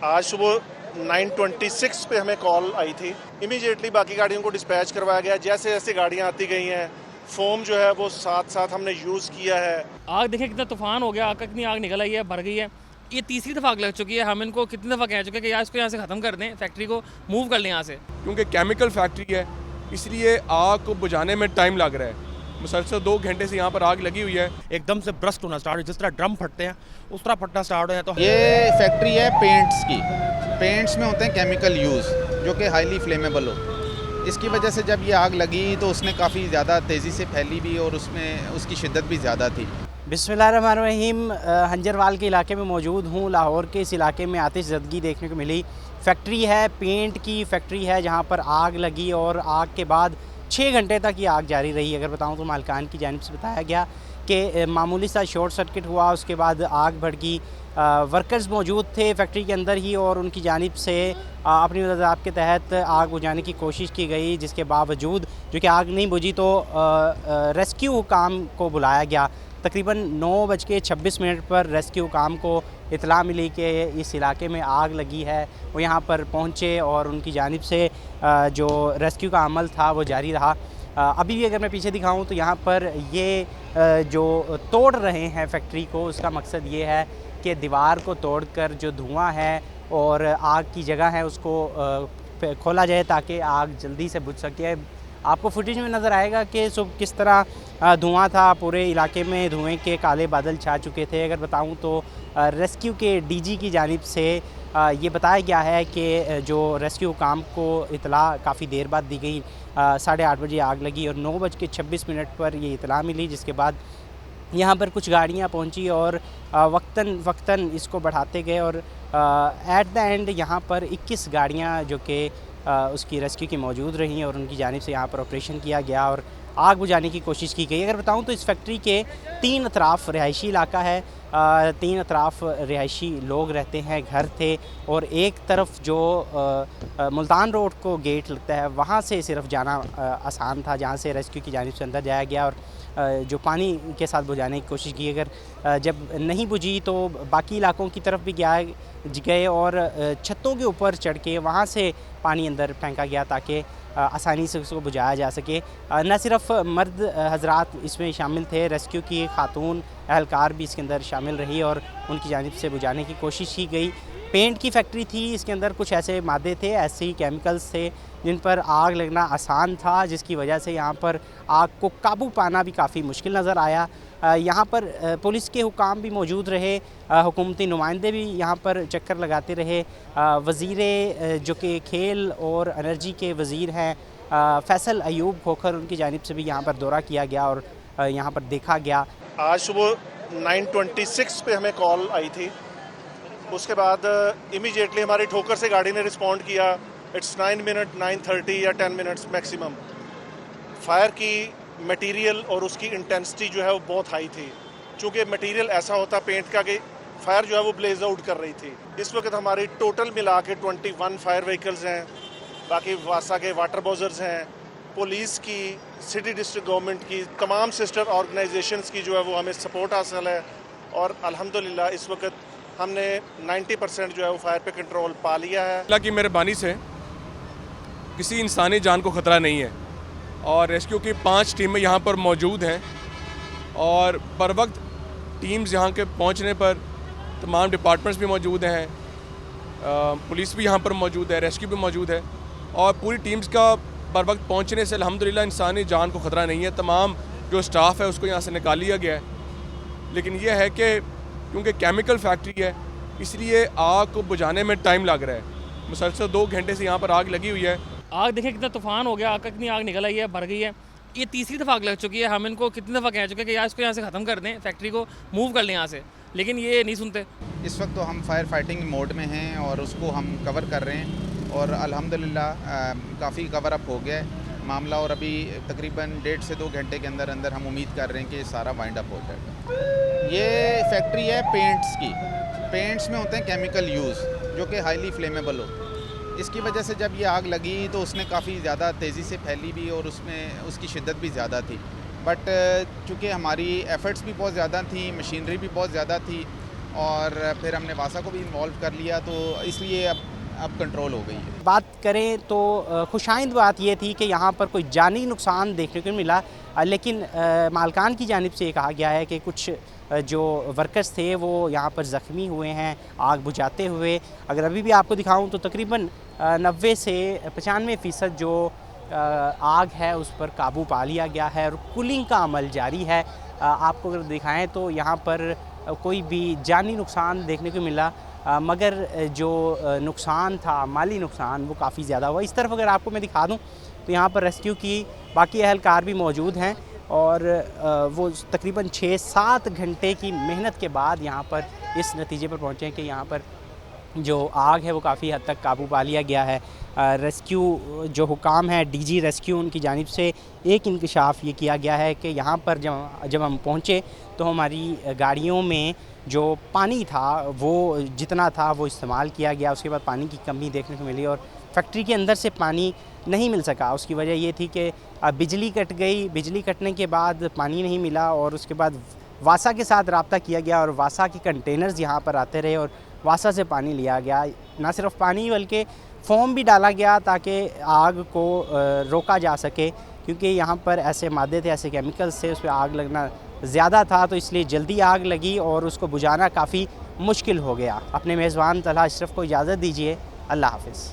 आज सुबह 9:26 पे हमें कॉल आई थी। इमीडिएटली बाकी गाड़ियों को डिस्पैच करवाया गया। जैसे जैसे गाड़ियाँ आती गई हैं, फोम जो है वो साथ साथ हमने यूज़ किया है। आग देखें कितना तूफान हो गया, आग कितनी आग निकल आई है, भर गई है। ये तीसरी दफ़ा आग लग चुकी है। हम इनको कितनी दफ़ा कह चुके हैं कि यार इसको यहाँ से ख़त्म कर दें, फैक्ट्री को मूव कर लें यहाँ से। क्योंकि केमिकल फैक्ट्री है, इसलिए आग को बुझाने में टाइम लग रहा है। मुसलसल 2 घंटे से यहाँ पर आग लगी हुई है। एकदम से ब्रस्ट होना स्टार्ट, जिस तरह ड्रम फटते हैं उस तरह फटना स्टार्ट हो है। तो ये फैक्ट्री है पेंट्स की। पेंट्स में होते हैं केमिकल यूज़ जो कि हाईली फ्लेमेबल हो। इसकी वजह से जब ये आग लगी तो उसने काफ़ी ज़्यादा तेज़ी से फैली भी और उसमें उसकी शिद्दत भी ज़्यादा थी। बिस्मिल्लाहिर्रहमानिर्रहीम। हंजरवाल के इलाके में मौजूद हूँ। लाहौर के इस इलाके में आतिशज़दगी देखने को मिली। फैक्ट्री है, पेंट की फैक्ट्री है जहाँ पर आग लगी और आग के बाद 6 घंटे तक ये आग जारी रही। अगर बताऊँ तो मालिकान की जानिब से बताया गया कि मामूली सा शॉर्ट सर्किट हुआ, उसके बाद आग भड़की। वर्कर्स मौजूद थे फैक्ट्री के अंदर ही और उनकी जानिब से अपनी मदद के तहत आग बुझाने की कोशिश की गई, जिसके बावजूद जो कि आग नहीं बुझी तो रेस्क्यू हुकाम को बुलाया गया। तकरीबन 9:26 पर रेस्क्यू हुकाम को इतला मिली कि इस इलाके में आग लगी है। वो यहाँ पर पहुँचे और उनकी जानिब से जो रेस्क्यू का अमल था वो जारी रहा। अभी भी अगर मैं पीछे दिखाऊं तो यहाँ पर ये जो तोड़ रहे हैं फैक्ट्री को, उसका मकसद ये है कि दीवार को तोड़कर जो धुआं है और आग की जगह है उसको खोला जाए ताकि आग जल्दी से बुझ सके। आपको फुटेज में नज़र आएगा कि सुबह किस तरह धुआं था, पूरे इलाके में धुएं के काले बादल छा चुके थे। अगर बताऊं तो रेस्क्यू के डीजी की जानिब से ये बताया गया है कि जो रेस्क्यू काम को इतला काफ़ी देर बाद दी गई। 8:30 बजे आग लगी और 9:26 पर ये इतला मिली, जिसके बाद यहाँ पर कुछ गाड़ियाँ पहुँची और वक्तन इसको बढ़ाते गए और एट द एंड यहाँ पर 21 गाड़ियाँ जो कि उसकी रेस्क्यू की मौजूद रहीं और उनकी जानिब से यहाँ पर ऑपरेशन किया गया और आग बुझाने की कोशिश की गई। अगर बताऊँ तो इस फैक्ट्री के 3 अतराफ़ रिहायशी इलाका है। 3 अतराफ़ रिहायशी लोग रहते हैं, घर थे और एक तरफ जो मुल्तान रोड को गेट लगता है वहाँ से सिर्फ जाना आसान था, जहाँ से रेस्क्यू की जानिब से अंदर जाया गया और जो पानी के साथ बुझाने की कोशिश की। अगर जब नहीं बुझी तो बाकी इलाकों की तरफ भी गए और छतों के ऊपर चढ़ के वहाँ से पानी अंदर फेंका गया ताकि आसानी से उसको बुझाया जा सके। न सिर्फ मर्द हजरात इसमें शामिल थे, रेस्क्यू की खातून एहलकार भी इसके अंदर शामिल रही और उनकी जानिब से बुझाने की कोशिश की गई। पेंट की फैक्ट्री थी, इसके अंदर कुछ ऐसे मादे थे, ऐसे ही केमिकल्स थे जिन पर आग लगना आसान था, जिसकी वजह से यहाँ पर आग को काबू पाना भी काफ़ी मुश्किल नज़र आया। यहाँ पर पुलिस के हुकाम भी मौजूद रहे, हुकूमती नुमाइंदे भी यहाँ पर चक्कर लगाते रहे। वज़ीर जो कि खेल और एनर्जी के वज़ीर हैं फैसल अयूब खोखर, उनकी जानिब से भी यहाँ पर दौरा किया गया और यहाँ पर देखा गया। आज सुबह 9:26 पे हमें कॉल आई थी। उसके बाद इमीडिएटली हमारी ठोकर से गाड़ी ने रिस्पॉन्ड किया। इट्स 9 मिनट 9:30 या 10 मिनट्स मैक्सिमम। फायर की मटेरियल और उसकी इंटेंसिटी जो है वो बहुत हाई थी, चूँकि मटेरियल ऐसा होता पेंट का कि फायर जो है वो ब्लेज आउट कर रही थी। इस वक्त हमारी टोटल मिला के 21 फायर व्हीकल्स हैं, बाकी वासा के वाटर बॉजर्स हैं, पुलिस की, सिटी डिस्ट्रिक्ट गवर्नमेंट की, तमाम सिस्टर ऑर्गेनाइजेशंस की जो है वो हमें सपोर्ट हासिल है और अल्हम्दुलिल्लाह इस वक्त हमने 90% जो है वो फायर पे कंट्रोल पा लिया है। अल्लाह की मेहरबानी से किसी इंसानी जान को ख़तरा नहीं है और रेस्क्यू की 5 टीमें यहाँ पर मौजूद हैं और बर वक्त टीम्स यहाँ के पहुँचने पर तमाम डिपार्टमेंट्स भी मौजूद हैं, पुलिस भी यहाँ पर मौजूद है, रेस्क्यू भी मौजूद है और पूरी टीम्स का बर वक्त पहुँचने से अल्हम्दुलिल्लाह इंसानी जान को ख़तरा नहीं है। तमाम जो स्टाफ है उसको यहाँ से निकाल लिया गया है। लेकिन यह है कि क्योंकि केमिकल फैक्ट्री है, इसलिए आग को बुझाने में टाइम लग रहा है। मुसलसल 2 घंटे से यहाँ पर आग लगी हुई है। आग देखें कितना तूफान हो गया, आग कितनी आग निकल आई है, भर गई है। ये तीसरी दफ़ा आग लग चुकी है। हम इनको कितनी दफ़ा कह चुके हैं कि यार इसको यहाँ से ख़त्म कर दें, फैक्ट्री को मूव कर लें यहाँ से, लेकिन ये नहीं सुनते। इस वक्त तो हम फायर फाइटिंग मोड में हैं और उसको हम कवर कर रहे हैं और अल्हम्दुलिल्लाह काफ़ी कवर अप हो गया है मामला और अभी तकरीबन 1.5 से 2 घंटे के अंदर अंदर हम उम्मीद कर रहे हैं कि सारा वाइंड अप हो जाएगा। ये फैक्ट्री है पेंट्स की। पेंट्स में होते हैं केमिकल यूज़ जो कि हाईली फ्लेमेबल हो। इसकी वजह से जब ये आग लगी तो उसने काफ़ी ज़्यादा तेज़ी से फैली भी और उसमें उसकी शिद्दत भी ज़्यादा थी। बट चूँकि हमारी एफ़र्ट्स भी बहुत ज़्यादा थी, मशीनरी भी बहुत ज़्यादा थी और फिर हमने वासा को भी इन्वॉल्व कर लिया, तो इसलिए अब कंट्रोल हो गई है। बात करें तो खुशाइंद बात ये थी कि यहाँ पर कोई जानी नुकसान देखने को मिला, लेकिन मालकान की जानिब से ये कहा गया है कि कुछ जो वर्कर्स थे वो यहाँ पर ज़ख्मी हुए हैं आग बुझाते हुए। अगर अभी भी आपको दिखाऊं तो तकरीबन 90 से 95% जो आग है उस पर काबू पा लिया गया है और कूलिंग का अमल जारी है। आपको अगर दिखाएं तो यहाँ पर कोई भी जानी नुकसान देखने को मिला, मगर जो नुकसान था, माली नुकसान, वो काफ़ी ज़्यादा हुआ। इस तरफ अगर आपको मैं दिखा दूं तो यहाँ पर रेस्क्यू की बाकी अहलकार भी मौजूद हैं और वो तकरीबन 6-7 घंटे की मेहनत के बाद यहाँ पर इस नतीजे पर पहुँचे हैं कि यहाँ पर जो आग है वो काफ़ी हद तक काबू पा लिया गया है। रेस्क्यू जो हुकाम है डीजी रेस्क्यू, उनकी जानिब से एक इंकशाफ ये किया गया है कि यहाँ पर जब हम पहुँचे तो हमारी गाड़ियों में जो पानी था वो जितना था वो इस्तेमाल किया गया। उसके बाद पानी की कमी देखने को मिली और फैक्ट्री के अंदर से पानी नहीं मिल सका। उसकी वजह ये थी कि बिजली कट गई, बिजली कटने के बाद पानी नहीं मिला और उसके बाद वासा के साथ रब्ता किया गया और वासा के कंटेनर्स यहाँ पर आते रहे और वासा से पानी लिया गया। ना सिर्फ पानी बल्कि फोम भी डाला गया ताकि आग को रोका जा सके, क्योंकि यहाँ पर ऐसे मादे थे, ऐसे केमिकल्स थे, उस पर आग लगना ज़्यादा था, तो इसलिए जल्दी आग लगी और उसको बुझाना काफ़ी मुश्किल हो गया। अपने मेज़बान तलहा अशरफ को इजाज़त दीजिए। अल्लाह हाफ़िज़।